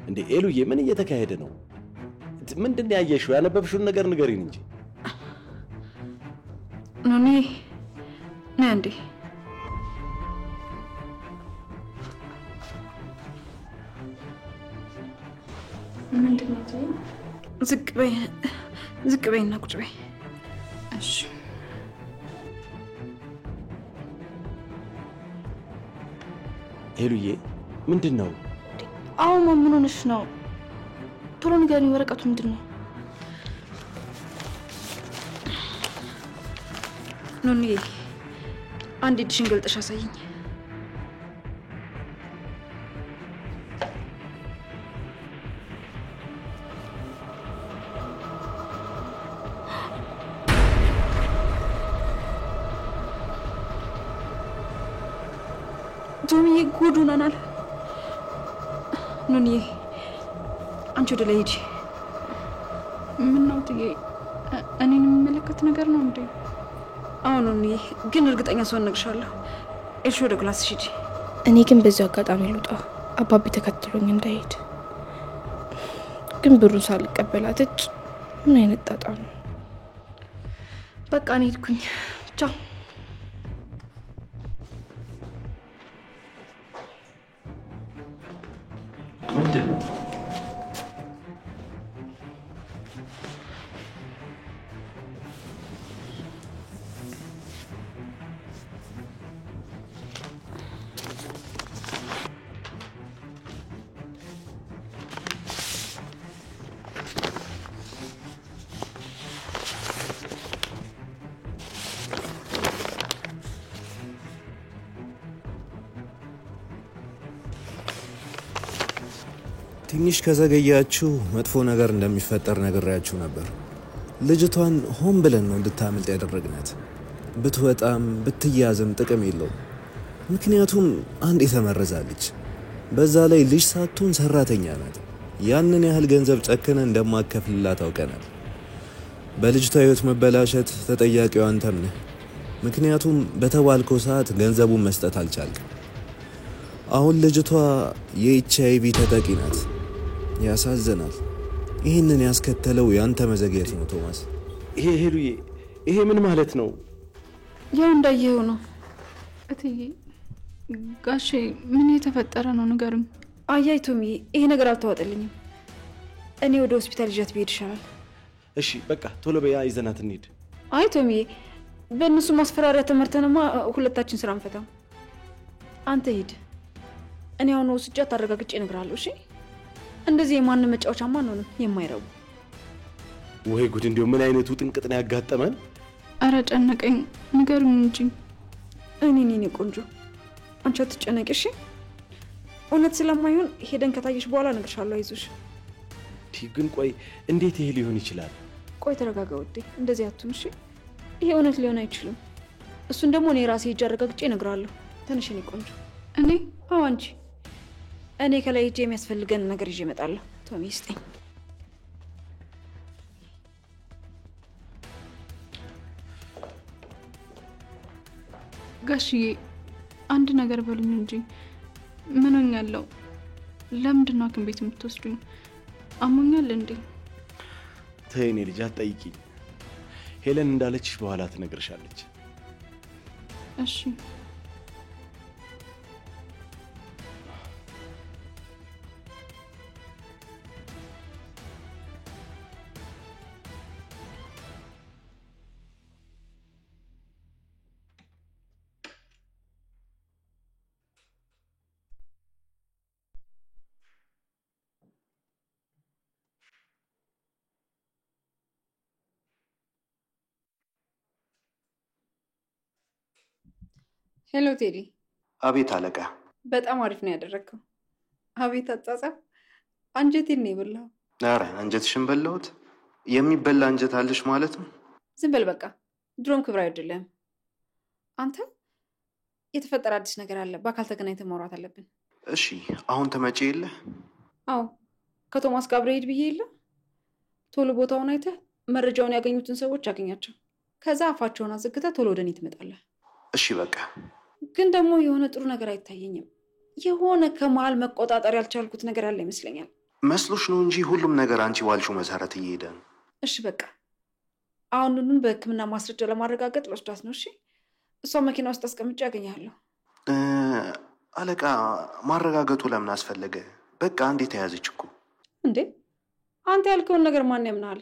እንዴ ኤሉዬ ምን እየተካሄደ ነው? ምንድነው ያየሽው? ያነበብሽውን ነገር ንገሪኝ እንጂ። ኑኒ ነንዴ ምንድነው? ዝቅ በይና ቁጭ በይ። እሺ ኤሉዬ ምንድነው? አሁን ምን ሆነሽ ነው? ቶሎ ንገሪኝ፣ ወረቀቱ ምንድነው? ኑኒ አንድ እጅሽን ገልጠሽ አሳይኝ። ቶሚዬ ጉድ ሆነናል። ኑኒ አንቺ ወደ ላይ ሂጂ። ምን ነው ትዬ? እኔን የሚመለከት ነገር ነው እንዴ? አሁን ኑኒ ግን እርግጠኛ ሰው እነግርሻለሁ። እሺ ወደ ክላስ ሂጂ። እኔ ግን በዚህ አጋጣሚ ልውጣ፣ አባቢ ተከትሎኝ እንዳይሄድ። ግን ብሩን ሳልቀበላት እጭ ምን አይነት ጣጣ ነው? በቃ እኔ ሄድኩኝ። ቻው። ምንድነው? ትንሽ ከዘገያችሁ መጥፎ ነገር እንደሚፈጠር ነግሬያችሁ ነበር። ልጅቷን ሆን ብለን ነው እንድታመልጥ ያደረግናት። ብትወጣም ብትያዝም ጥቅም የለውም። ምክንያቱም አንድ የተመረዛለች፣ በዛ ላይ ልጅ ሳትሆን ሰራተኛ ናት። ያንን ያህል ገንዘብ ጨክነን እንደማከፍልላት አውቀናል። በልጅቷ ህይወት መበላሸት ተጠያቂው አንተም ነህ። ምክንያቱም በተባልከው ሰዓት ገንዘቡን መስጠት አልቻልክም። አሁን ልጅቷ የኤችአይቪ ተጠቂ ናት። ያሳዝናል። ይህንን ያስከተለው ያንተ መዘግየት ነው ቶማስ። ይሄ ሄሉዬ ይሄ ምን ማለት ነው? ያው እንዳየው ነው እትዬ። ጋሼ ምን የተፈጠረ ነው ንገሩኝ። አያይ ቶሚ ይሄ ነገር አልተዋጠልኝም። እኔ ወደ ሆስፒታል ይዣት ብሄድ ይሻላል። እሺ በቃ ቶሎ በያ ይዘናት እንሂድ። አይ ቶሚ በእነሱ ማስፈራሪያ ተመርተንማ ሁለታችን ስራ አንፈታም። አንተ ሂድ፣ እኔ አሁን ወስጃት አረጋግጬ እነግራለሁ። እሺ እንደዚህ የማን መጫወቻማ ነው የማይረቡ። ወይ ጉድ! እንደው ምን አይነቱ ጥንቅጥ ነው ያጋጠመን? አረ ጨነቀኝ፣ ንገሩኝ እንጂ። እኔ ቆንጆ አንቺ አትጨነቂ እሺ። እውነት ስለማይሆን ሄደን ከታየሽ በኋላ እነግርሻለሁ። አይዞሽ። ግን ቆይ እንዴት ይሄ ሊሆን ይችላል? ቆይ ተረጋጋ ውዴ፣ እንደዚህ አትሁን እሺ። ይሄ እውነት ሊሆን አይችልም። እሱን ደግሞ እኔ ራሴ ሄጄ አረጋግጬ እነግራለሁ። ተነሽ የኔ ቆንጆ። እኔ? አዎ አንቺ። እኔ ከላይ ሄጄ የሚያስፈልገን ነገር ይዤ እመጣለሁ። ቶሚ ይስጠኝ። ጋሽዬ አንድ ነገር በሉኝ እንጂ ምን ሆኛለሁ? ለምንድን ነው ሐኪም ቤት የምትወስዱኝ? አሞኛል እንዴ? ተይ የኔ ልጅ አትጠይቂኝ። ሄለን እንዳለችሽ በኋላ ትነግርሻለች። እሺ። ሄሎ ቴዲ። አቤት አለቃ። በጣም አሪፍ ነው ያደረግከው። አቤት አጻጻፍ፣ አንጀቴን ነው የበላው። ኧረ አንጀትሽን በላሁት። የሚበላ አንጀት አለሽ ማለት ነው? ዝም በል በቃ። ድሮም ክብር አይደለም። አንተ የተፈጠረ አዲስ ነገር አለ፣ በአካል ተገናኝተን ማውራት አለብን። እሺ አሁን ተመጪ የለ? አዎ ከቶማስ ጋር አብረህ ሂድ ብዬ የለ? ቶሎ ቦታውን አይተህ መረጃውን ያገኙትን ሰዎች አገኛቸው። ከዛ አፋቸውን አዘግተህ ቶሎ ወደ እኔ ትመጣለህ። እሺ በቃ። ግን ደግሞ የሆነ ጥሩ ነገር አይታየኝም። የሆነ ከመሀል መቆጣጠር ያልቻልኩት ነገር አለ ይመስለኛል። መስሎሽ ነው እንጂ ሁሉም ነገር አንቺ ባልሽው መሰረት እየሄደ ነው። እሺ በቃ አሁኑን በህክምና ማስረጃ ለማረጋገጥ ልወስዳት ነው። እሺ እሷ መኪና ውስጥ አስቀምጬ ያገኛለሁ። አለቃ ማረጋገጡ ለምን አስፈለገ? በቃ አንዴ ተያዘች እኮ። እንዴ አንተ ያልከውን ነገር ማን ያምናል?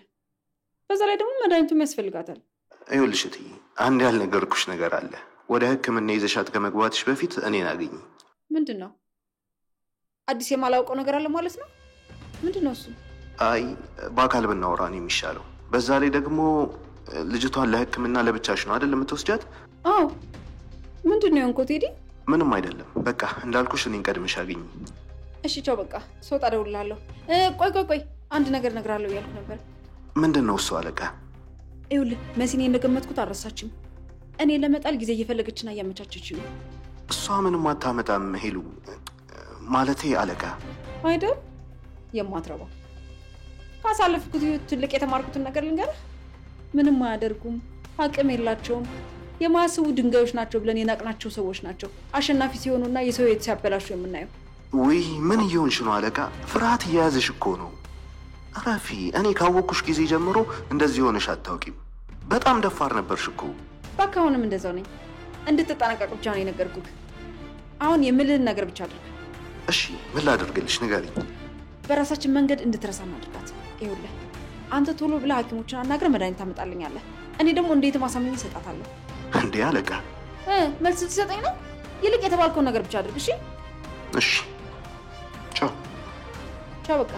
በዛ ላይ ደግሞ መድኃኒቱም ያስፈልጋታል። ይኸውልሽ እትዬ አንድ ያልነገርኩሽ ነገር አለ። ወደ ህክምና ይዘሻት ከመግባትሽ በፊት እኔን አግኝ። ምንድን ነው? አዲስ የማላውቀው ነገር አለ ማለት ነው? ምንድን ነው እሱ? አይ በአካል ብናወራ ነው የሚሻለው። በዛ ላይ ደግሞ ልጅቷን ለህክምና ለብቻሽ ነው አይደል የምትወስጃት? አዎ። ምንድን ነው የሆንኩት ቴዲ? ምንም አይደለም። በቃ እንዳልኩሽ እኔን ቀድመሽ አግኝ። እሺ ቻው። በቃ ስወጣ እደውልልሃለሁ። ቆይ አንድ ነገር እነግርሃለሁ እያልኩ ነበር። ምንድን ነው እሱ አለቃ? ይኸውልህ መሲኔ እንደገመትኩት አልረሳችም። እኔ ለመጣል ጊዜ እየፈለገችና እያመቻቸች ነው። እሷ ምንም አታመጣም ሄሉ። ማለቴ አለቃ አይደል የማትረባ ካሳለፍኩት ትልቅ የተማርኩትን ነገር ልንገርህ። ምንም አያደርጉም፣ አቅም የላቸውም፣ የማያስቡ ድንጋዮች ናቸው ብለን የናቅናቸው ሰዎች ናቸው አሸናፊ ሲሆኑና የሰው ሕይወት ሲያበላሹ የምናየው። ውይ ምን እየሆንሽ ነው አለቃ? ፍርሃት እየያዘሽ እኮ ነው። ረፊ እኔ ካወቅኩሽ ጊዜ ጀምሮ እንደዚህ ሆነሽ አታውቂም። በጣም ደፋር ነበርሽ እኮ። በቃ አሁንም እንደዛው ነኝ። እንድትጠነቀቅ ብቻ ነው የነገርኩህ። አሁን የምልህን ነገር ብቻ አድርግ። እሺ ምን ላድርግልሽ ንገሪኝ። በራሳችን መንገድ እንድትረሳ እናድርጋት። ይኸውልህ አንተ ቶሎ ብለህ ሐኪሞችን አናግረህ መድኃኒት ታመጣልኛለህ። እኔ ደግሞ እንዴት ማሳመኝ እሰጣታለሁ። እንዴ አለቃ መልስ ትሰጠኝ ነው? ይልቅ የተባልከውን ነገር ብቻ አድርግ። እሺ እሺ። ቻው ቻው። በቃ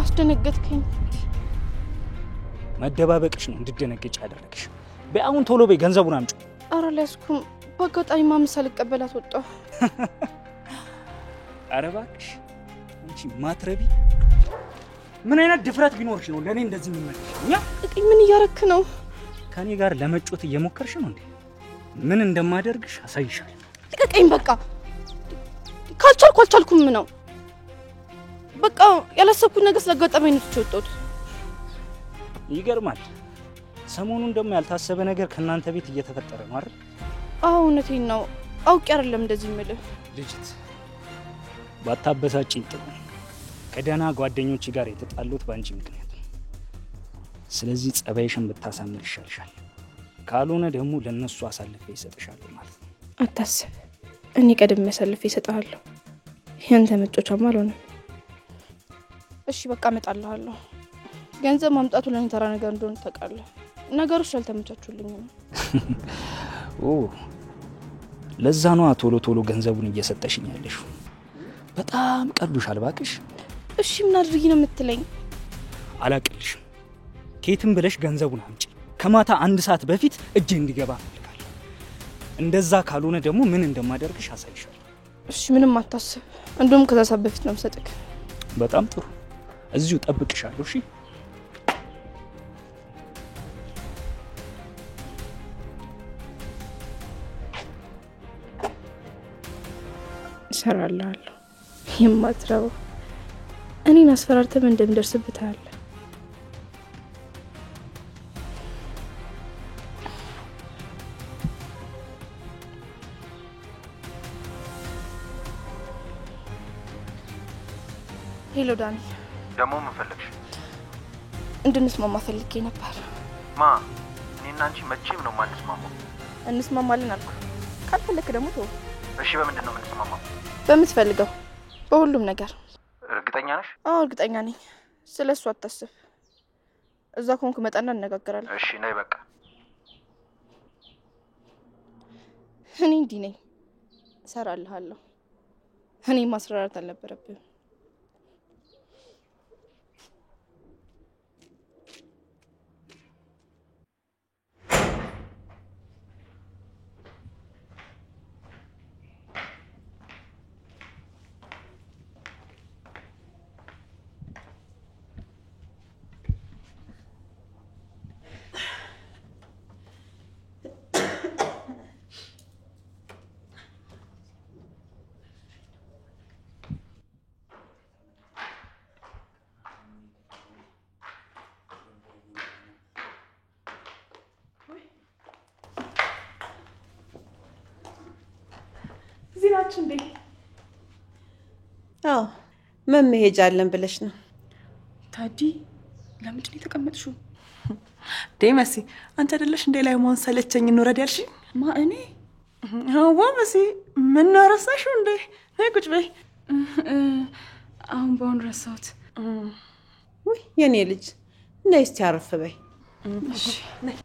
አስደነገጥከኝ። መደባበቅሽ ነው እንድደነግጭ ያደረግሽ። በአሁን ቶሎ በይ ገንዘቡን አምጪ። ኧረ ለስኩም በአጋጣሚ ማምሳል ቀበላት ወጣሁ። ኧረ እባክሽ አንቺ ማትረቢ ምን አይነት ድፍረት ቢኖርሽ ነው ለኔ እንደዚህ የሚመልሽ? ምን እያረክ ነው? ከኔ ጋር ለመጮት እየሞከርሽ ነው እንዴ? ምን እንደማደርግሽ አሳይሻለሁ። ልቀቀኝ በቃ። ካልቻልኩም ነው በቃ። ያላሰብኩት ነገር ስለጋጠመኝ ነው ተወጣሁት። ይገርማል። ሰሞኑን ደግሞ ያልታሰበ ነገር ከናንተ ቤት እየተፈጠረ ነው አይደል? አዎ እውነቴን ነው። አውቄ አይደለም እንደዚህ የምልህ። ልጅት ባታበሳጭኝ ጥሩ። ከደህና ጓደኞች ጋር የተጣሉት ባንቺ ምክንያት ነው። ስለዚህ ጸባይሽን ብታሳምር ይሻልሻል። ካልሆነ ደግሞ ለነሱ አሳልፌ ይሰጥሻለሁ ማለት ነው። አታስብ፣ እኔ ቀድሜ አሳልፌ ይሰጣለሁ። ያንተ መጮቻማ አልሆነም። እሺ በቃ እመጣልሃለሁ። ገንዘብ ማምጣቱ ለኔ ተራ ነገር እንደሆነ ታውቃለህ። ነገሮች አልተመቻቹልኝም ነው። ለዛ ነው ቶሎ ገንዘቡን እየሰጠሽኝ ያለሽ። በጣም ቀልዱሻል እባክሽ። እሺ ምን አድርጊ ነው የምትለኝ? አላቅልሽም። ከየትም ብለሽ ገንዘቡን አምጪ። ከማታ 1 ሰዓት በፊት እጄ እንዲገባ ፈልጋለሁ። እንደዛ ካልሆነ ደግሞ ምን እንደማደርግሽ አሳይሻለሁ። እሺ ምንም አታስብ። እንደውም ከዛ ሰዓት በፊት ነው የምሰጥክ። በጣም ጥሩ። እዚሁ ጠብቅሻለሁ። እሺ እሰራልሃለሁ። የማትረባው እኔን አስፈራርተህ እንደምደርስብህ ታያለህ። ሄሎ ዳኒ፣ ደግሞ ምን ፈለግሽ? እንድንስማማ ፈልጌ ነበር። ማ? እኔና አንቺ መቼም ነው ማንስማማው። እንስማማለን አልኩ። ካልፈለክ ደግሞ ተው። እሺ በምንድን ነው የምንስማማው? በምትፈልገው በሁሉም ነገር። እርግጠኛ ነሽ? አዎ እርግጠኛ ነኝ። ስለሱ አታስብ። እዛ ኮንክ መጣና እንነጋገራለን። እሺ ነይ በቃ። እኔ እንዲህ ነኝ፣ እሰራልሃለሁ። እኔ ማስፈራራት አልነበረብህም። ዚናችን እንዴ? አዎ መመሄጃ አለን ብለሽ ነው። ታዲ ለምንድን ነው የተቀመጥሽው? ደመሲ አንተ አይደለሽ እንደ ላይ መሆን ሰለቸኝ እንውረድ ያልሽ? ማ እኔ? አዎ መሲ ምን ረሳሽው እንዴ? ነይ ቁጭ በይ። አሁን በአሁን ረሳሁት። ውይ የኔ ልጅ ነይ እስቲ አረፍ በይ። እሺ ነይ።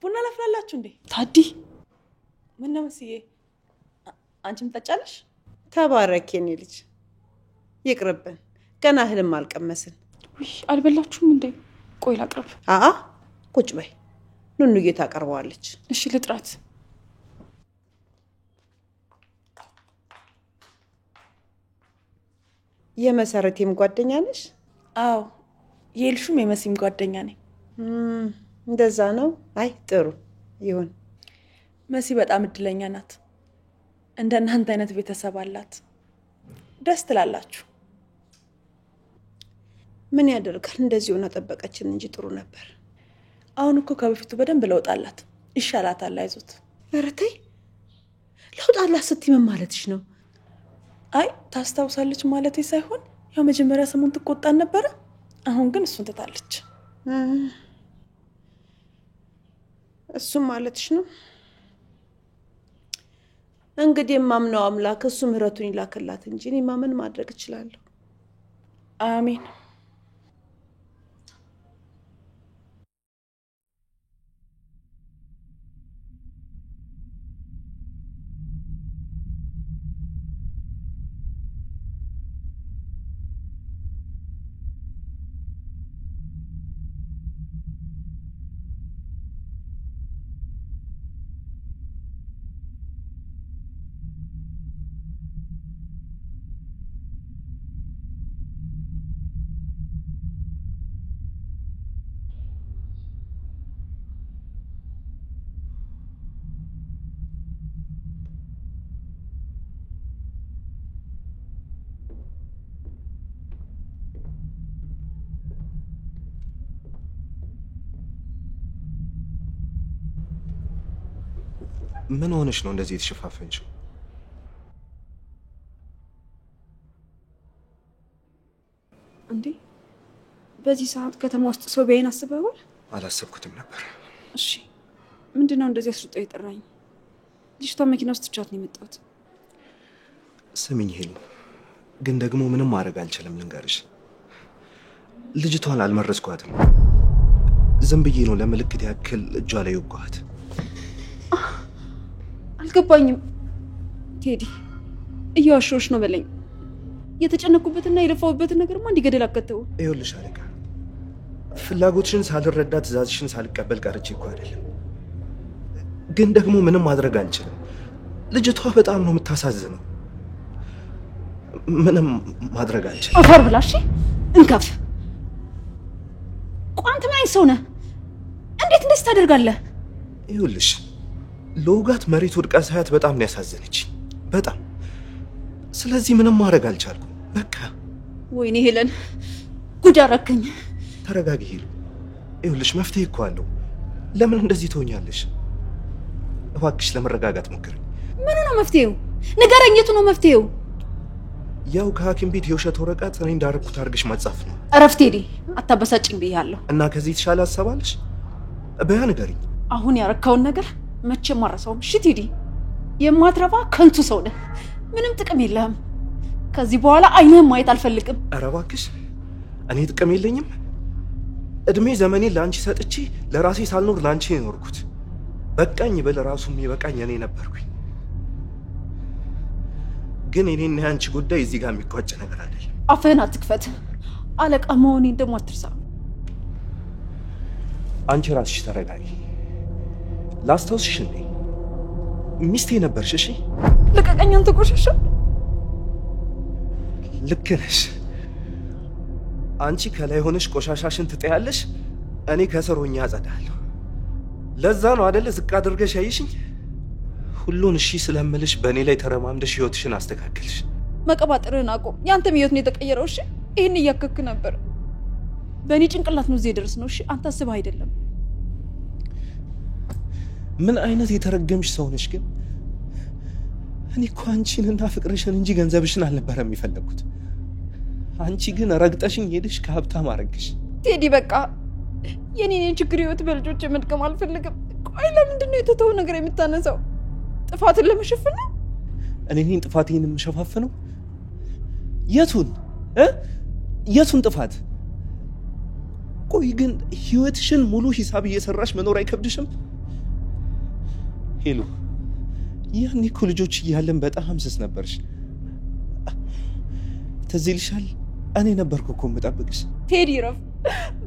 ቡና ላፍላላችሁ እንዴ? ታዲ ምን ነው መስዬ? አንቺም ጠጫለሽ? ተባረክ የኔ ልጅ። ይቅርብን፣ ገና እህልም አልቀመስን። ውይ አልበላችሁም እንዴ? ቆይ ላቅርብ። አአ ቁጭ በይ። ኑኑዬ ታቀርበዋለች። እሺ ልጥራት። የመሰረቴም ጓደኛ ነሽ? አዎ የልሹም የመሲም ጓደኛ ነኝ። እንደዛ ነው። አይ ጥሩ ይሁን። መሲ በጣም እድለኛ ናት። እንደናንተ አይነት ቤተሰብ አላት። ደስ ትላላችሁ። ምን ያደርጋል፣ እንደዚህ ሆና ጠበቀችን እንጂ ጥሩ ነበር። አሁን እኮ ከበፊቱ በደንብ ለውጥ አላት። ይሻላታል። አይዞት። ኧረ ተይ፣ ለውጥ አላት ስትይ ምን ማለትሽ ነው? አይ ታስታውሳለች ማለቴ ሳይሆን ያው መጀመሪያ ሰሞን ትቆጣን ነበረ። አሁን ግን እሱን ትታለች። እሱም ማለትሽ ነው። እንግዲህ የማምነው አምላክ እሱ ምህረቱን ይላክላት እንጂ እኔ ምን ማድረግ እችላለሁ? አሜን። ምን ሆነሽ ነው እንደዚህ የተሸፋፈንሽው? እንዴ በዚህ ሰዓት ከተማ ውስጥ ሰው ቢያይን አስበዋል? አላሰብኩትም ነበር። እሺ ምንድነው እንደዚህ አስሩጦ የጠራኝ? ልጅቷ መኪና ውስጥ ትቻት ነው የመጣሁት። ስሚኝ ሄሉ፣ ግን ደግሞ ምንም ማድረግ አልችልም። ልንገርሽ፣ ልጅቷን አልመረዝኳትም። ዝም ብዬ ነው ለምልክት ያክል እጇ ላይ ወጓት። አልገባኝም ቴዲ፣ እየዋሸሁሽ ነው በለኝ። የተጨነኩበትና የለፋሁበትን ነገርማ እንዲገደል አከተው። ይኸውልሽ አለቃ፣ ፍላጎትሽን ሳልረዳ ትእዛዝሽን ሳልቀበል ቀርቼ እኮ አይደለም። ግን ደግሞ ምንም ማድረግ አልችልም። ልጅቷ በጣም ነው የምታሳዝነው። ምንም ማድረግ አልችልም። አፈር ብላ። እሺ እንከፍ። ቋንት ምን አይነት ሰው ነህ? እንዴት እንደዚህ ታደርጋለህ? ይኸውልሽ ለውጋት መሬት ወድቃ ሳያት በጣም ነው ያሳዘነች። በጣም። ስለዚህ ምንም ማድረግ አልቻልኩም። በቃ ወይኔ ሄለን ጉድ አደረከኝ። ተረጋጊ ሄሉ። ይኸውልሽ መፍትሄ እኮ አለው። ለምን እንደዚህ ትሆኛለሽ? እባክሽ ለመረጋጋት ሞክሪ። ምን ነው መፍትሄው? ንገረኝ፣ የቱ ነው መፍትሄው? ያው ከሐኪም ቤት የውሸት ወረቀት እኔ እንዳረኩት አድርገሽ ማጻፍ ነው። እረፍት ሄዲ፣ አታበሳጭኝ ብያለሁ። እና ከዚህ የተሻለ አሰባለሽ? በያ ንገሪኝ። አሁን ያረካውን ነገር መቼም አረሳውም። እሺ ቴዲ፣ የማትረባ ከንቱ ሰው ነህ። ምንም ጥቅም የለህም። ከዚህ በኋላ አይንህን ማየት አልፈልግም። ኧረ እባክሽ፣ እኔ ጥቅም የለኝም? እድሜ ዘመኔን ለአንቺ ሰጥቼ ለራሴ ሳልኖር ለአንቺ ነው የኖርኩት። በቃኝ ብል ራሱ የሚበቃኝ እኔ ነበርኩኝ። ግን እኔና ያንቺ ጉዳይ እዚህ ጋር የሚቋጭ ነገር አይደለም። አፍህን አትክፈት። አለቃ መሆኔን ደግሞ አትርሳ። አንቺ ራስሽ ተረጋጊ። ላስታውስሽ እንዴ ሚስቴ ነበርሽ። እሺ ልቀቀኝ አንተ ቆሻሻ። ልክ ነሽ። አንቺ ከላይ ሆነሽ ቆሻሻሽን ትጠያለሽ፣ እኔ ከስር ሆኜ አጸዳለሁ። ለዛ ነው አይደል ዝቅ አድርገሽ ያይሽኝ? ሁሉን እሺ ስለምልሽ በእኔ ላይ ተረማምደሽ ህይወትሽን አስተካክልሽ። መቀባጠርህን አቁም። ያንተም ህይወት ነው የተቀየረው። እሺ ይሄን እያከክ ነበር። በእኔ ጭንቅላት ነው እዚህ ድረስ ነው። እሺ አንተ አስበህ አይደለም። ምን አይነት የተረገምሽ ሰው ነሽ ግን? እኔ እኮ አንቺንና ፍቅርሽን እንጂ ገንዘብሽን አልነበረም የሚፈለጉት። አንቺ ግን ረግጠሽኝ ሄድሽ፣ ከሀብታም አረግሽ። ቴዲ በቃ የኔን ችግር ህይወት በልጆች መድገም አልፈልግም። ቆይ ለምንድን ነው የተተው ነገር የምታነሳው? ጥፋትን ለመሸፈን ነው? እኔ ነኝ ጥፋቴን የምሸፋፍነው? የቱን ጥፋት? ቆይ ግን ህይወትሽን ሙሉ ሂሳብ እየሰራሽ መኖር አይከብድሽም? ሄሎ፣ ያኔ እኮ ልጆች እያለን በጣም ስስ ነበርሽ። ትዝ ይልሻል? እኔ ነበርኩ እኮ የምጠብቅሽ። ቴዲ ረፍ፣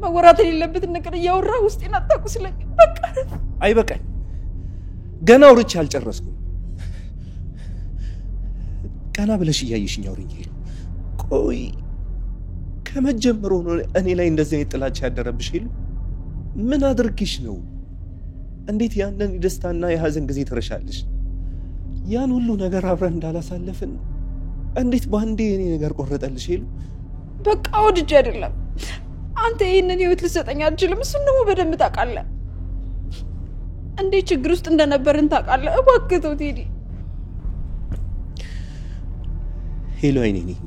መወራት የሌለበትን ነገር እያወራ ውስጤን አታቁስለኝ። በቃ አይበቃኝ፣ ገና አውርቼ አልጨረስኩም። ቀና ብለሽ እያየሽኝ አውሪኝ። ሄሎ፣ ቆይ ከመጀመሩ ነው እኔ ላይ እንደዚህ አይነት ጥላቻ ያደረብሽ? ሄሎ፣ ምን አድርግሽ ነው? እንዴት ያንን የደስታና የሀዘን ጊዜ ትረሻለሽ? ያን ሁሉ ነገር አብረን እንዳላሳለፍን እንዴት ባንዴ እኔ ነገር ቆረጠልሽ? ሄሉ በቃ ወድጄ አይደለም። አንተ ይሄንን ህይወት ልትሰጠኝ አልችልም። እሱን ደግሞ በደንብ ታውቃለህ። እንዴት ችግር ውስጥ እንደነበርን ታውቃለህ። እባክህ ተው ቴዲ። ሄሉ አይኔ ነኝ፣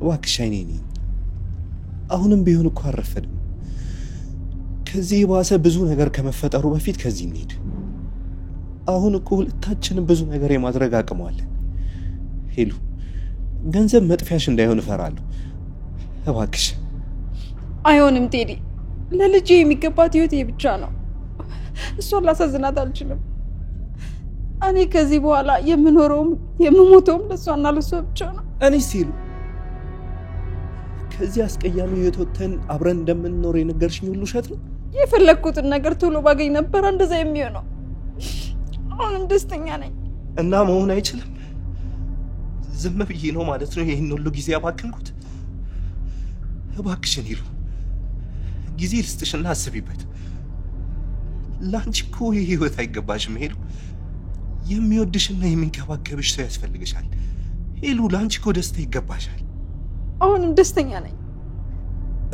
እባክሽ አይኔ ነኝ። አሁንም ቢሆን እኮ አልረፈድም። ከዚህ የባሰ ብዙ ነገር ከመፈጠሩ በፊት ከዚህ እንሂድ። አሁን እኮ ሁለታችንም ብዙ ነገር የማድረግ አቅም አለን። ሄሉ ገንዘብ መጥፊያሽ እንዳይሆን እፈራለሁ። እባክሽ። አይሆንም ቴዲ፣ ለልጄ የሚገባት ህይወት ይሄ ብቻ ነው። እሷን ላሳዝናት አልችልም። እኔ ከዚህ በኋላ የምኖረውም የምሞተውም ለእሷና ለእሷ ብቻ ነው። እኔስ ሄሉ ከዚህ አስቀያሚ ህይወት ወጥተን አብረን እንደምንኖር የነገርሽኝ ሁሉ ውሸት ነው? የፈለግኩትን ነገር ቶሎ ባገኝ ነበር እንደዛ የሚሆነው። አሁንም ደስተኛ ነኝ። እና መሆን አይችልም? ዝም ብዬ ነው ማለት ነው ይሄን ሁሉ ጊዜ ያባከንኩት? እባክሽን ሄሉ ጊዜ ልስጥሽና አስቢበት። ላንቺ እኮ ይሄ ህይወት አይገባሽም ሄሉ። የሚወድሽና የሚንከባከብሽ ሰው ያስፈልግሻል ሄሉ። ላንቺ እኮ ደስታ ይገባሻል። አሁንም ደስተኛ ነኝ።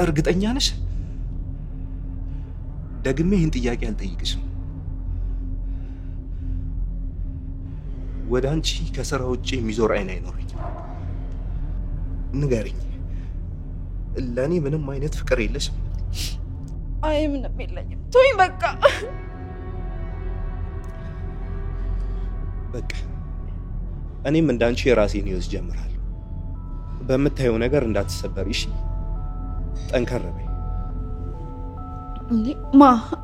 እርግጠኛ ነሽ? ደግሜ ይህን ጥያቄ አልጠይቅሽም። ወደ አንቺ ከስራ ውጭ የሚዞር አይን አይኖረኝም። ንገሪኝ፣ ለእኔ ምንም አይነት ፍቅር የለሽም? አይ ምንም የለኝም። ተወኝ በቃ። በቃ እኔም እንዳንቺ የራሴን ህይወት ጀምራለሁ። በምታየው ነገር እንዳትሰበሪ እሺ? ጠንከር በይ።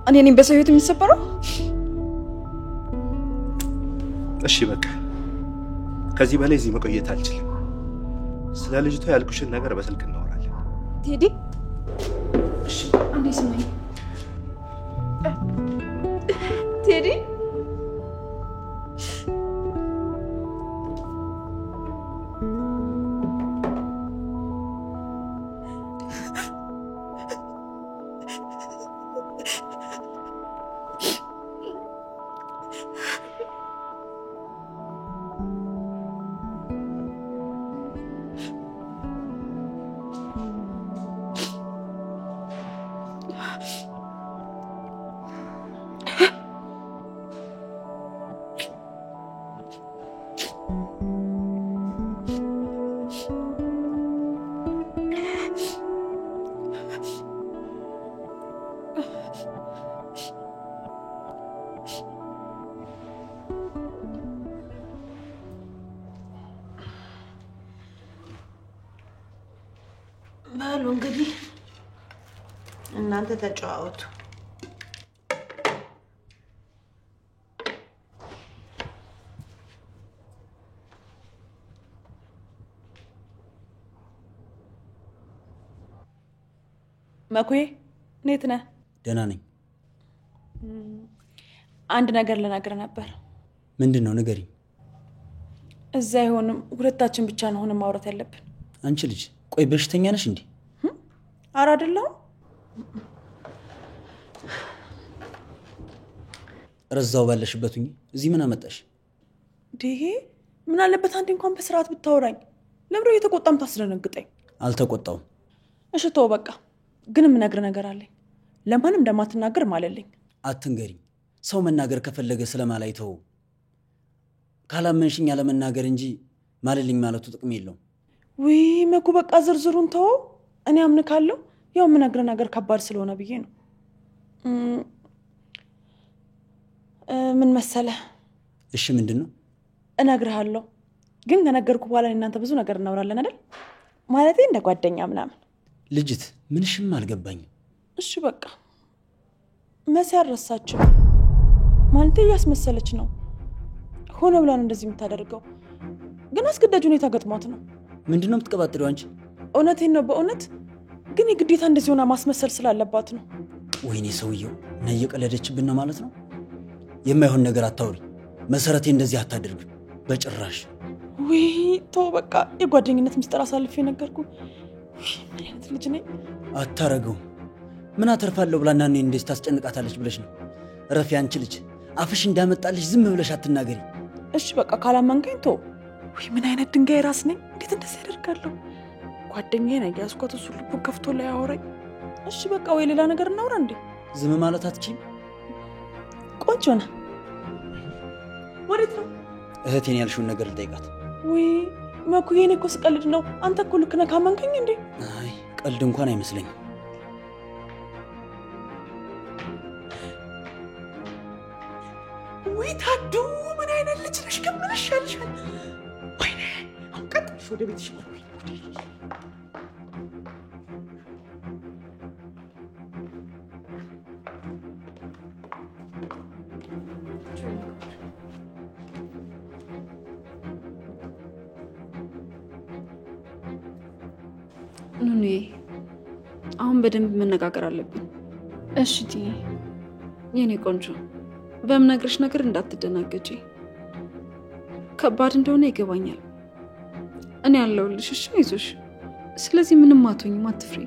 እኔ ነኝ በሰው ህይወት የሚሰበረው? እሺ በቃ ከዚህ በላይ እዚህ መቆየት አልችልም። ስለ ልጅቷ ያልኩሽን ነገር በስልክ እናወራለን። ቴዲ እሺ፣ አንዴ ስማኝ ቴዲ። በሉ እንግዲህ እናንተ ተጫወቱ። መኩዬ እንዴት ነህ? ደህና ነኝ። አንድ ነገር ልነግርህ ነበር። ምንድን ነው? ንገሪኝ። እዛ አይሆንም፣ ሁለታችን ብቻ ነው ሆነን ማውራት ያለብን። አንቺ ልጅ ቆይ በሽተኛ ነሽ እንዴ? ኧረ አይደለሁም። ረዛው ባለሽበት ሁኚ። እዚህ ምን አመጣሽ? ዲሄ ምን አለበት አንዴ እንኳን በስርዓት ብታወራኝ። ለምን እየተቆጣም ታስደነግጠኝ? አልተቆጣውም። እሺ ተው በቃ። ግን የምነግርህ ነገር አለኝ። ለማንም እንደማትናገር ማለልኝ። አትንገሪኝ። ሰው መናገር ከፈለገ ስለማላይተው ካላመንሽኝ ያለመናገር እንጂ ማለልኝ ማለቱ ጥቅም የለውም። ውይ መኩ በቃ ዝርዝሩን ተው። እኔ አምንካለሁ። ያው የምነግርህ ነገር ከባድ ስለሆነ ብዬ ነው። ምን መሰለህ? እሺ ምንድን ነው? እነግርሃለሁ። ግን ከነገርኩ በኋላ እናንተ ብዙ ነገር እናወራለን አይደል? ማለቴ እንደ ጓደኛ ምናምን። ልጅት ምንሽም አልገባኝም። እሺ በቃ መሲ አልረሳችም። ማለቴ እያስመሰለች ነው። ሆነ ብላ ነው እንደዚህ የምታደርገው። ግን አስገዳጅ ሁኔታ ገጥሟት ነው። ምንድነው የምትቀባጥሪው አንቺ? እውነቴን ነው በእውነት። ግን የግዴታ እንደዚህ ሆና ማስመሰል ስላለባት ነው። ወይኔ ሰውየው እና እየቀለደችብን ነው ማለት ነው። የማይሆን ነገር አታውሪ። መሰረቴ እንደዚህ አታድርግ በጭራሽ። ውይ ተው በቃ። የጓደኝነት ምስጢር አሳልፌ ነገርኩ። ምን አይነት ልጅ ነኝ? አታረገው። ምን አተርፋለሁ ብላና እኔ እንደዚህ ታስጨንቃታለች ብለሽ ነው? ረፊ አንቺ ልጅ አፍሽ እንዳመጣልሽ ዝም ብለሽ አትናገሪ። እሺ በቃ ካላመንከኝ ተው። ውይ ምን አይነት ድንጋይ ራስ ነኝ? እንዴት እንደዚህ ያደርጋለሁ? ጓደኛዬን አያስኳት፣ እሱ ልቡን ከፍቶ ላይ ያወራኝ። እሺ በቃ ወይ ሌላ ነገር እናውራ እንዴ? ዝም ማለት አትችይም? ቆንጆ ነህ። ወዴት ነው? እህቴን ያልሽውን ነገር ልጠይቃት። ውይ መኩዬ፣ እኔ እኮ ስቀልድ ነው። አንተ እኮ ልክ ነህ ካመንከኝ እንዴ? አይ ቀልድ እንኳን አይመስለኝም። ውይ ታዱ፣ ምን አይነት ልጅ ነሽ? ከምን ይሻልሻል? ወይኔ አሁን ቀጥልሽ ወደ ቤትሽ። ኑኑዬ አሁን በደንብ መነጋገር አለብን። እሺ ትዬ። የኔ ቆንጆ በምነግርሽ ነገር እንዳትደናገጪ። ከባድ እንደሆነ ይገባኛል። እኔ ያለሁልሽ። እሺ አይዞሽ። ስለዚህ ምንም አትሆኝም፣ አትፍሪ።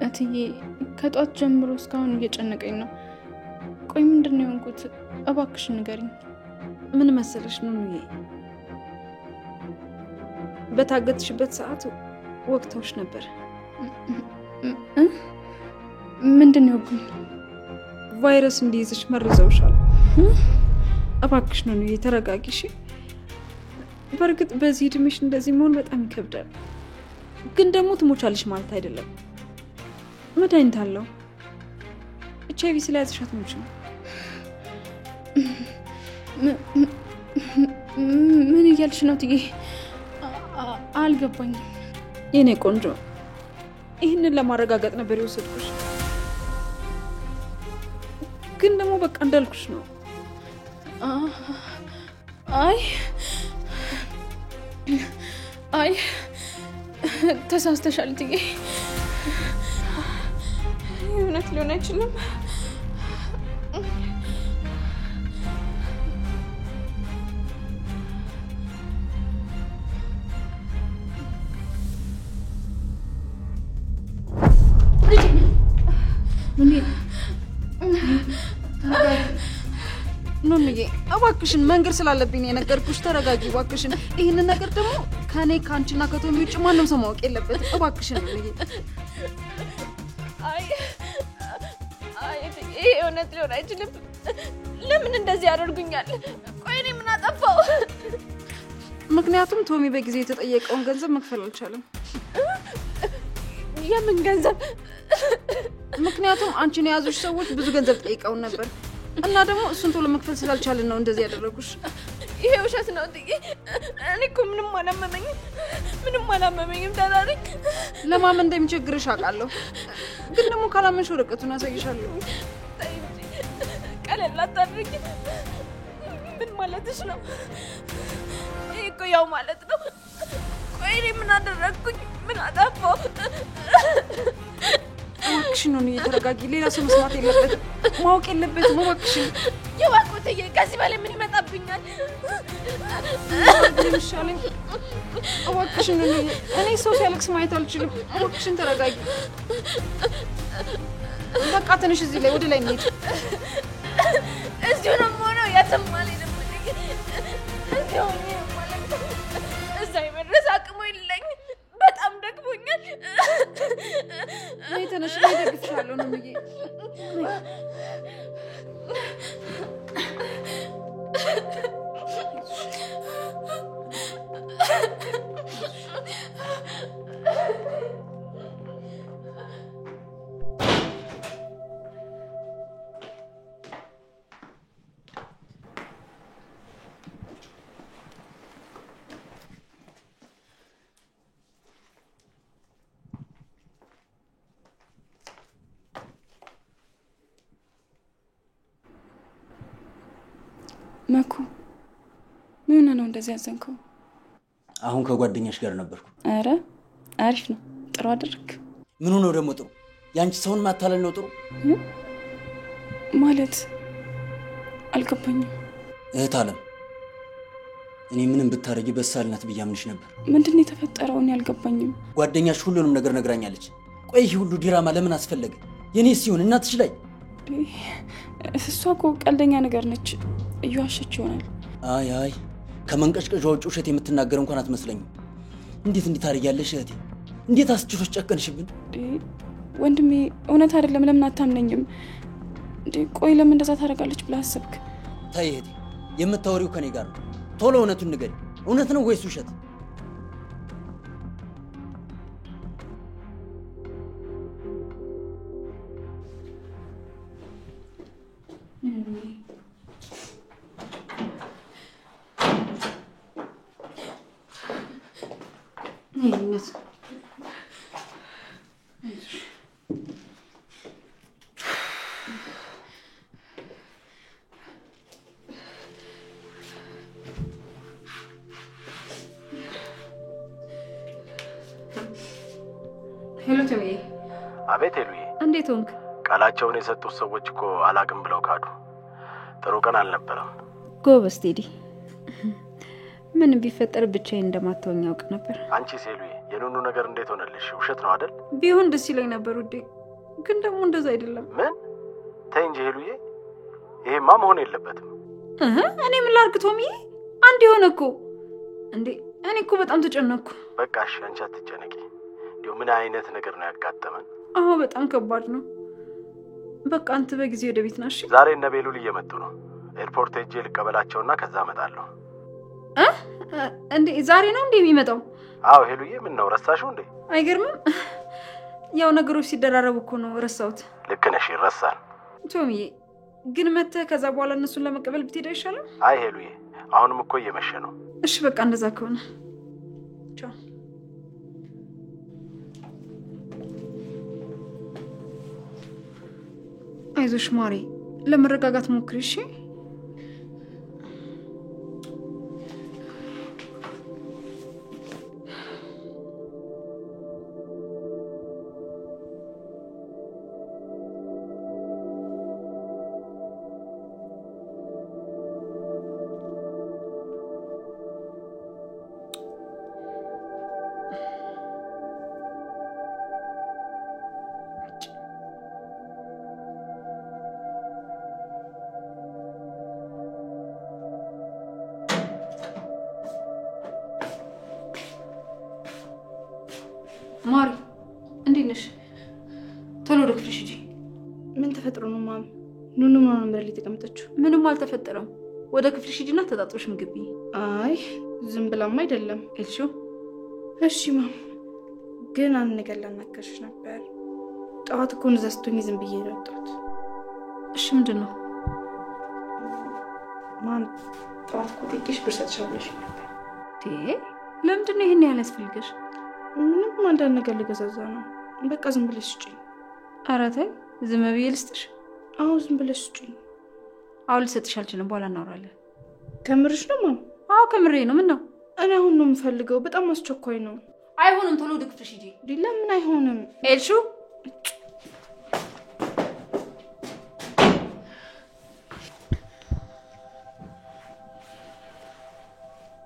እትዬ ከጧት ጀምሮ እስካሁን እየጨነቀኝ ነው። ቆይ ምንድን ነው የሆንኩት? እባክሽ ንገሪኝ። ምን መሰለሽ ኑኑዬ፣ በታገትሽበት ሰዓት ወቅተውሽ ነበር። ምንድን ነው ያልኩኝ? ቫይረስ እንዲይዝሽ መርዘውሻል። እባክሽ ኑኑዬ ተረጋጊ እሺ። በእርግጥ በዚህ እድሜሽ እንደዚህ መሆን በጣም ይከብዳል፣ ግን ደግሞ ትሞቻለሽ ማለት አይደለም። መድኃኒት አለው። HIV ስለያዝሽ አትሞችም። ምን እያልሽ ነው ትዬ? አልገባኝም። የኔ ቆንጆ ይህንን ለማረጋገጥ ነበር የወሰድኩሽ፣ ግን ደግሞ በቃ እንዳልኩሽ ነው። አይ ተሳስተሻል ትዬ። እውነት ሊሆን አይችልም። ኑኑዬ እባክሽን መንገር ስላለብኝ ነው የነገርኩሽ። ተረጋጊ እባክሽን። ይህንን ነገር ደግሞ ከኔ ከአንቺና ከቶሚ ውጭ ማንም ሰው ማወቅ የለበትም። እባክሽን ኑኑዬ። ይሄ እውነት ሊሆን አይችልም። ለምን እንደዚህ ያደርጉኛል? ቆይ እኔ ምን አጠፋው? ምክንያቱም ቶሚ በጊዜ የተጠየቀውን ገንዘብ መክፈል አልቻለም። የምን ገንዘብ? ምክንያቱም አንቺን የያዙሽ ሰዎች ብዙ ገንዘብ ጠይቀውን ነበር እና ደግሞ እሱን ቶሎ መክፈል ስላልቻልን ነው እንደዚህ ያደረጉሽ። ይሄ ውሸት ነው እትዬ። እኔ እኮ ምንም አላመመኝም ታዲያ። ለማመን እንደሚቸግርሽ አውቃለሁ፣ ግን ደግሞ ካላመንሽ ወረቀቱን አሳይሻለሁ። ቀለል አታድርጊ። ምን ማለትሽ ነው? ይሄ እኮ ያው ማለት ነው። ቆይ እኔ ምን አደረግኩኝ? ምን አጠፋሁ? እባክሽን ነው እየተረጋጊ። ሌላ ሰው መስማት የለበትም ማወቅ የለበትም። እባክሽን የዋቆትዬ፣ ከዚህ በላይ ምን ይመጣብኛል? ይሻለኝ። እባክሽን ነው እኔ ሰው ሲያለቅስ ማየት አልችልም። እባክሽን ተረጋጊ። በቃ ትንሽ እዚህ ላይ ወደ ላይ እንሂድ። እዚሁ ነው የምሆነው፣ የትም አልሄድም። እዚሁ ሆኜ ነው የማለቅሰው። እዛ የመድረስ አቅሙ የለኝ። በጣም ደክሞኛል። ነይ ተነሽ፣ እደግፍሻለሁ ነው ብዬ መኩ ምን ነው እንደዚህ ያዘንከው? አሁን ከጓደኛሽ ጋር ነበርኩ። አረ አሪፍ ነው፣ ጥሩ አደረክ። ምኑ ነው ደግሞ ጥሩ? ያንቺ ሰውን ማታለል ነው ጥሩ ማለት? አልገባኝም። እህት አለም፣ እኔ ምንም ብታረጊ በሳልነት ብያምንሽ ነበር። ምንድነው የተፈጠረው? እኔ አልገባኝም። ጓደኛሽ ሁሉንም ነገር ነግራኛለች። ቆይ ይሄ ሁሉ ዲራማ ለምን አስፈለገ? የኔስ ሲሆን እናትሽ ላይ እሷ እኮ ቀልደኛ ነገር ነች፣ እየዋሸች ይሆናል። አይ ከመንቀሽቀዣ ውጭ ውሸት የምትናገር እንኳን አትመስለኝም። እንዴት ታረጊያለሽ እህቴ? እንዴት አስችሎሽ ጨከንሽብን? ወንድሜ እውነት አይደለም። ለምን አታምነኝም? ቆይ ለምን እንደዛ ታደርጋለች ብለህ አሰብክ? ተይ እህቴ፣ የምታወሪው ከኔ ጋር ነው። ቶሎ እውነቱን ንገሪ። እውነት ነው ወይስ ውሸት? ሄሎ ተውዬ። አቤት ሄሉዬ። እንዴት ሆንክ? ቃላቸውን የሰጡት ሰዎች እኮ አላቅም ብለው ካዱ። ጥሩ ቀን አልነበረም። ጎበዝ ቴዲ። ምን ቢፈጠር ብቻዬን እንደማታውኝ ያውቅ ነበር። አንቺስ ሄሉዬ፣ የኑኑ ነገር እንዴት ሆነልሽ? ውሸት ነው አይደል? ቢሆን ደስ ይለኝ ነበር ውዴ፣ ግን ደግሞ እንደዛ አይደለም። ምን? ተይ እንጂ ሄሉዬ፣ ይሄማ መሆን የለበትም። እኔ ምን ላድርግ ቶሚዬ? አንድ የሆነ እኮ እንዴ! እኔ እኮ በጣም ተጨነቅኩ። በቃ እሺ፣ አንቺ አትጨነቂ። እንዴው ምን አይነት ነገር ነው ያጋጠመን? አዎ በጣም ከባድ ነው። በቃ አንተ በጊዜ ወደ ቤት ናሽ። ዛሬ እነ ቤሉል እየመጡ ነው። ኤርፖርት ሄጄ ልቀበላቸውና ከዛ እመጣለሁ። እንዴ ዛሬ ነው እንዴ የሚመጣው? አዎ ሄሉዬ፣ ምን ነው ረሳሽው እንዴ? አይገርምም? ያው ነገሮች ሲደራረቡ እኮ ነው ረሳሁት። ልክ ነሽ፣ ይረሳል። ቶሚዬ ግን መተህ ከዛ በኋላ እነሱን ለመቀበል ብትሄድ አይሻልም? አይ ሄሉዬ፣ አሁንም እኮ እየመሸ ነው። እሺ በቃ እንደዛ ከሆነ ቻው። አይዞሽ ማሪ፣ ለመረጋጋት ሞክሪ እሺ? ማሪ እንዴት ነሽ? ቶሎ ወደ ክፍልሽ ሂጂ። ምን ተፈጥሮ ነው ማም? ኑኑ ምን ነበር ልትቀምጠችው? ምንም አልተፈጠረም። ወደ ክፍልሽ ሂጂና ተጣጥሮሽ ምግብ ብይ። አይ ዝም ብላማ አይደለም እልሽው። እሺ ማም፣ ግን አንድ ነገር ላናገርሽ ነበር። ጠዋት እኮ እንደዛ ስትሆኚ ዝም ብዬ ነው የወጣሁት። እሺ ምንድን ነው? ማን ጠዋት እኮ ጠይቄሽ ብር ሰጥሻለሁ ብለሽኝ ነበር። ለምንድን ነው ይሄን ያህል ያስፈልገሽ? ምንም አንዳንድ ነገር ልገዛዛ ነው። በቃ ዝም ብለሽ ስጪኝ። ኧረ ተይ፣ ዝም ብዬ ልስጥሽ? አዎ ዝም ብለሽ ስጪኝ። አሁን ልሰጥሽ አልችልም፣ በኋላ እናወራለን። ከምርሽ ነው ማም? አዎ ከምሬ ነው። ምን ነው? እኔ አሁን ነው የምፈልገው፣ በጣም አስቸኳይ ነው። አይሆንም፣ ቶሎ ወደ ክፍልሽ ሂጂ። ለምን አይሆንም? ኤልሹ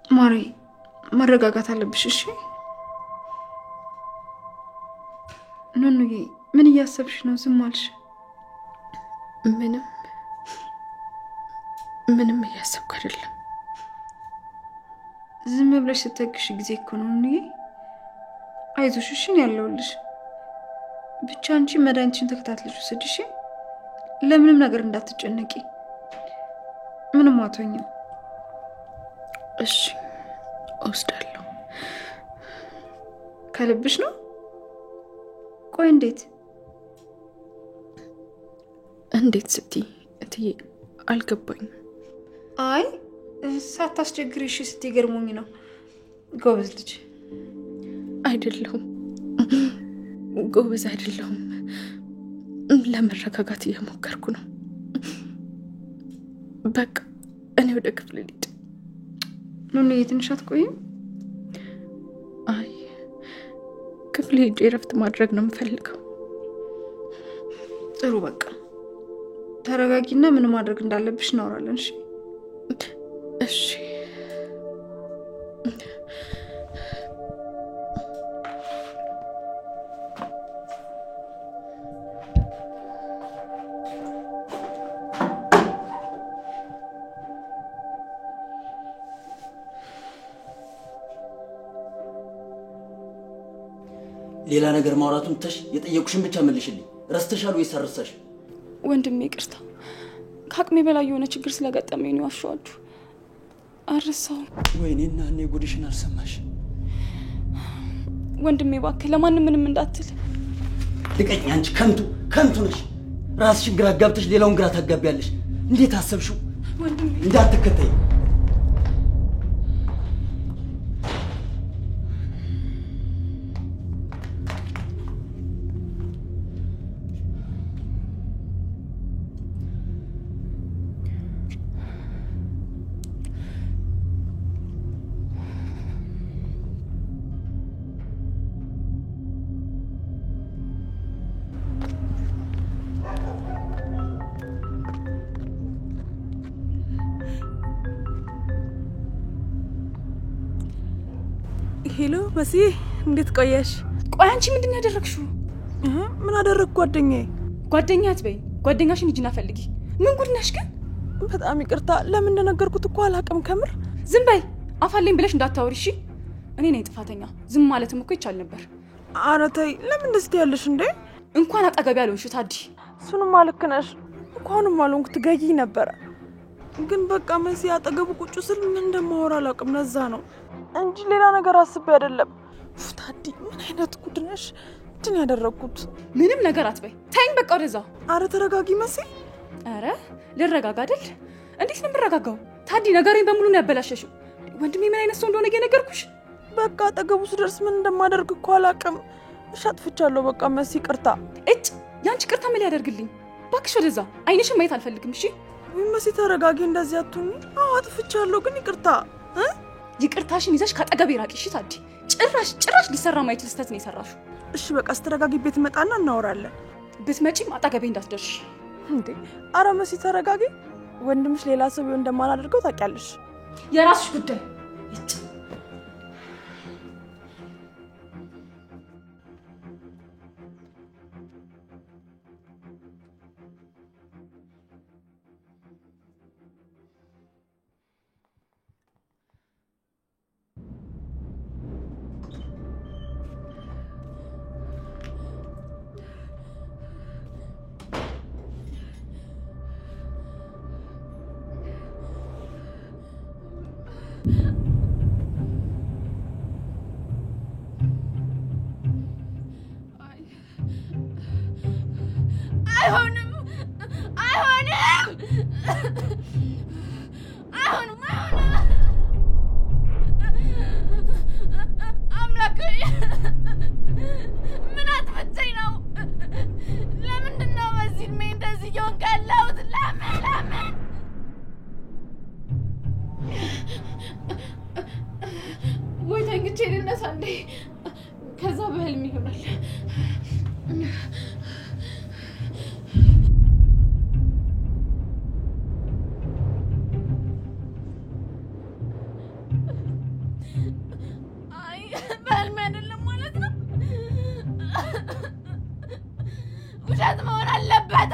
ማሪ፣ መረጋጋት አለብሽ እሺ? ኑኑዬ ምን እያሰብሽ ነው? ዝም አልሽ? ምንም እያሰብኩ አይደለም። ዝም ብለሽ ስትተክሽ ጊዜ እኮ ነው ኑኑዬ። አይዞሽ እሺ፣ ያለውልሽ። ብቻ አንቺ መድኃኒትሽን ተከታትለሽ ውሰጂ እሺ? ለምንም ነገር እንዳትጨነቂ። ምንም አትሆኝም። እሺ እወስዳለሁ። ከልብሽ ነው? ቆይ እንዴት ስትይ እትዬ አልገባኝም። አይ ሳታስቸግሪ እሺ ስትይ ገርሞኝ ነው። ጎበዝ ልጅ አይደለሁም፣ ጎበዝ አይደለሁም። ለመረጋጋት እየሞከርኩ ነው። በቃ እኔ ወደ ክፍል ልሂድ። ኑኑዬ ትንሽ አትቆይም? አይ ክፍል ሄጄ እረፍት ማድረግ ነው የምፈልገው። ጥሩ በቃ ተረጋጊና ምን ማድረግ እንዳለብሽ እናወራለን እሺ? እሺ ሌላ ነገር ማውራቱን ተሽ የጠየቁሽን ብቻ መልሽልኝ። ረስተሻል ወይስ አረሳሽ? ወንድሜ ይቅርታ፣ ከአቅሜ በላይ የሆነ ችግር ስለገጠመኝ ነው ያዋሻችሁ። አረሳሁም። ወይኔና እኔ ጉድሽን አልሰማሽ። ወንድሜ እባክህ ለማንም ምንም እንዳትል። ልቀኝ! አንቺ ከንቱ ነሽ። ራስሽን ግራ አጋብተሽ ሌላውን ግራ ታጋቢያለሽ። እንዴት አሰብሽው? ወንድሜ እንዳትከተይ። ሄሎ መሲ፣ እንዴት ቆየሽ? ቆይ አንቺ ምንድን ያደረግሽው? ምን አደረግ? ጓደኛዬ አትበይ፣ ጓደኛሽን ሂጂና ፈልጊ። ምን ጉድ ነሽ ግን? በጣም ይቅርታ፣ ለምን እንደነገርኩት እኮ አላውቅም። ከምር ዝም በይ፣ አፋለኝ ብለሽ እንዳታወሪ እሺ? እኔ ነኝ ጥፋተኛ። ዝም ማለትም እኮ ይቻል ነበር። ኧረ ተይ፣ ለምን እንደዚህ ያለሽ እንዴ? እንኳን አጠገብ ያለውሽ ታዲ። እሱንም ልክ ነሽ። እንኳንም አልሆንኩ ትገጊ ነበር። ግን በቃ መሲ አጠገቡ ቁጭ ስል ምን እንደማወራ አላውቅም። ነዛ ነው እንጂ ሌላ ነገር አስቤ አይደለም። ታዲ ምን አይነት ጉድ ነሽ? እንትን ያደረኩት ምንም ነገር አትበይ። ታይም በቃ ወደዛ። አረ ተረጋጊ መሲ። አረ ልረጋጋ አይደል? እንዴት ነው የምረጋጋው? ታዲ ነገሬን በሙሉ ነው ያበላሸሽው። ወንድሜ ምን አይነት ሰው እንደሆነ እየነገርኩሽ። በቃ አጠገቡ ስደርስ ምን እንደማደርግ እኮ አላውቅም። እሺ አጥፍቻለሁ። በቃ መሲ ቅርታ። እጭ ያንቺ ቅርታ ምን ያደርግልኝ? ባክሽ ወደዛ። አይንሽን ማየት አልፈልግም። እሺ መሲ ተረጋጊ። እንደዚህ አትሁኚ። አዎ አጥፍቻለሁ፣ ግን ይቅርታ። ይቅርታሽን ይዘሽ ካጠገቤ ራቂ። እሺ ታዲ። ጭራሽ ሊሰራ ማይችል ስህተት ነው የሰራሽው። እሺ በቃ ስትረጋጊ ቤት መጣና እናወራለን። ብትመጪም አጠገቤ እንዳትደርሺ። እንዴ አረ መሲ ተረጋጊ። ወንድምሽ ሌላ ሰው ቢሆን እንደማላደርገው ታውቂያለሽ። የራስሽ ጉዳይ። አይሆንም አምላክ ምን አጥፍቼ ነው? ለምንድን ነው በዚህ ዕድሜ እንደዚህ እየሆንክ ያለሁት? ለምን ወይ ተኝቼ ልነሳ እንዴ? ከዛ በህልም ይሆናል። አይ በህልም አይደለም ማለት ነው። ውሸት መሆን አለበት።